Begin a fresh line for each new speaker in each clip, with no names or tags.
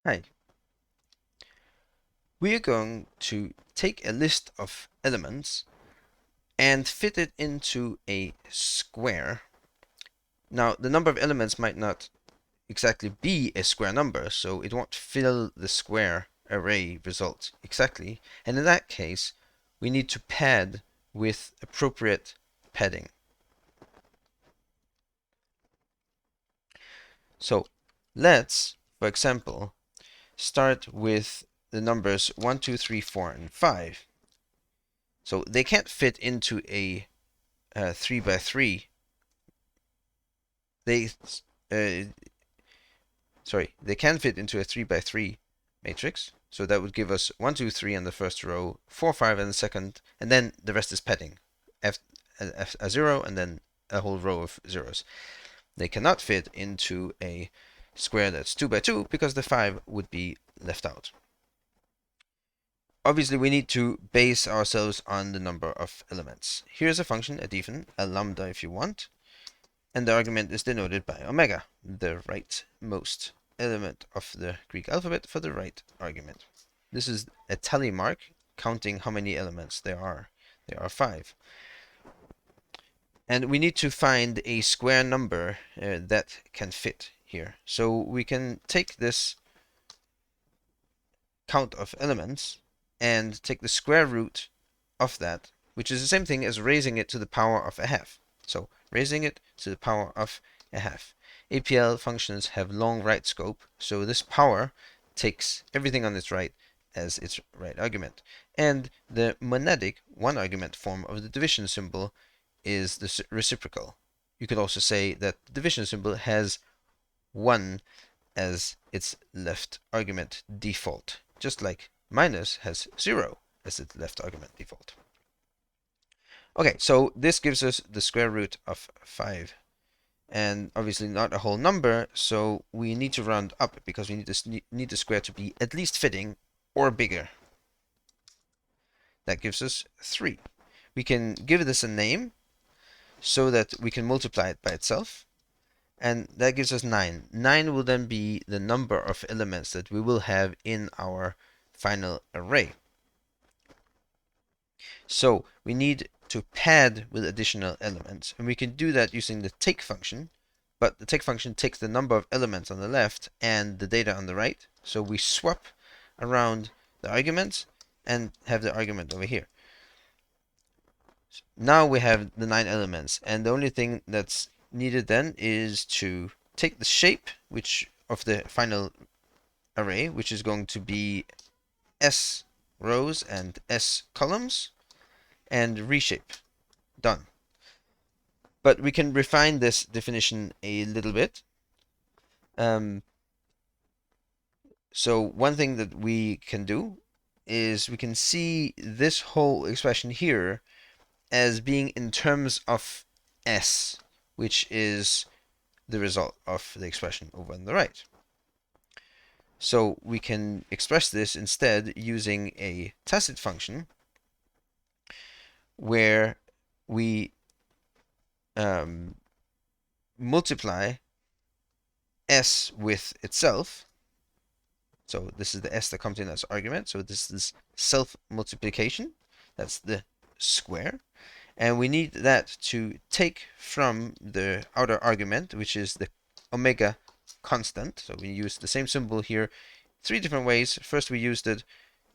Hi. We are going to take a list of elements and fit it into a square. Now, the number of elements might not exactly be a square number, so it won't fill the square array result exactly. And in that case, we need to pad with appropriate padding. So let's, for example, start with the numbers 1, 2, 3, 4, and 5. So they can't fit into a 3 by 3. They they can fit into a 3 by 3 matrix. So that would give us 1, 2, 3 in the first row, 4, 5 in the second, and then the rest is padding. A 0 and then a whole row of zeros. They cannot fit into a square that's 2 by 2 because the 5 would be left out. Obviously, we need to base ourselves on the number of elements. Here's a function, a defen, a lambda if you want, and the argument is denoted by omega, the rightmost element of the Greek alphabet for the right argument. This is a tally mark counting how many elements there are. There are 5. And we need to find a square number that can fit here. So we can take this count of elements and take the square root of that, which is the same thing as raising it to the power of a half. So raising it to the power of a half. APL functions have long right scope, so this power takes everything on its right as its right argument. And the monadic one argument form of the division symbol is the reciprocal. You could also say that the division symbol has 1 as its left argument default, just like minus has 0 as its left argument default. Okay, so this gives us the square root of 5. And obviously not a whole number, so we need to round up because we need the square to be at least fitting or bigger. That gives us 3. We can give this a name so that we can multiply it by itself. And that gives us 9. 9 will then be the number of elements that we will have in our final array. So we need to pad with additional elements, and we can do that using the take function, but the take function takes the number of elements on the left and the data on the right, so we swap around the arguments and have the argument over here. Now we have the 9 elements, and the only thing that's needed then is to take the shape of the final array, which is going to be S rows and S columns, and reshape. Done. But we can refine this definition a little bit. So one thing that we can do is we can see this whole expression here as being in terms of S, which is the result of the expression over on the right. So we can express this instead using a tacit function where we multiply S with itself. So this is the S that comes in as argument. So this is self-multiplication. That's the square. And we need that to take from the outer argument, which is the omega constant. So we use the same symbol here 3 different ways. First we used it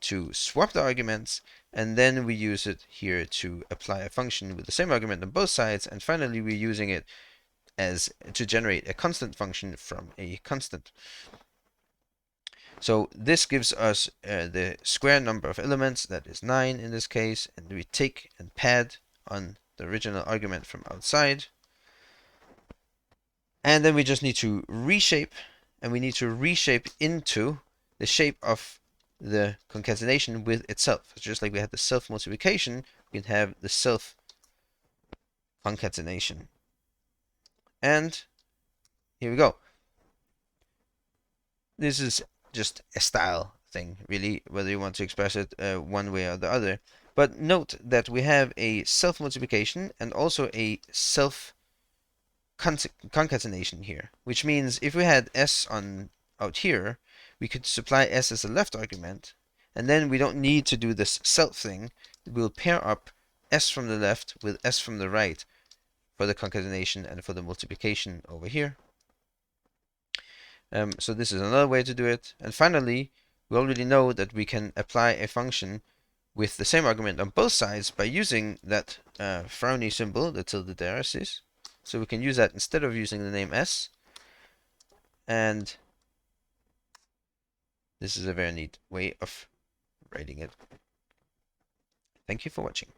to swap the arguments, and then we use it here to apply a function with the same argument on both sides, and finally we're using it as to generate a constant function from a constant. So this gives us the square number of elements, that is 9 in this case, and we take and pad on the original argument from outside. And then we just need to reshape, and we need to reshape into the shape of the concatenation with itself. So just like we had the self-multiplication, we can have the self-concatenation. And here we go. This is just a style thing, really, whether you want to express it one way or the other. But note that we have a self-multiplication and also a self-concatenation here, which means if we had S on out here, we could supply s as a left argument, and then we don't need to do this self thing. We'll pair up s from the left with s from the right for the concatenation and for the multiplication over here. So this is another way to do it. And finally, we already know that we can apply a function with the same argument on both sides by using that frowny symbol, the tilde diaresis. So we can use that instead of using the name s. And this is a very neat way of writing it. Thank you for watching.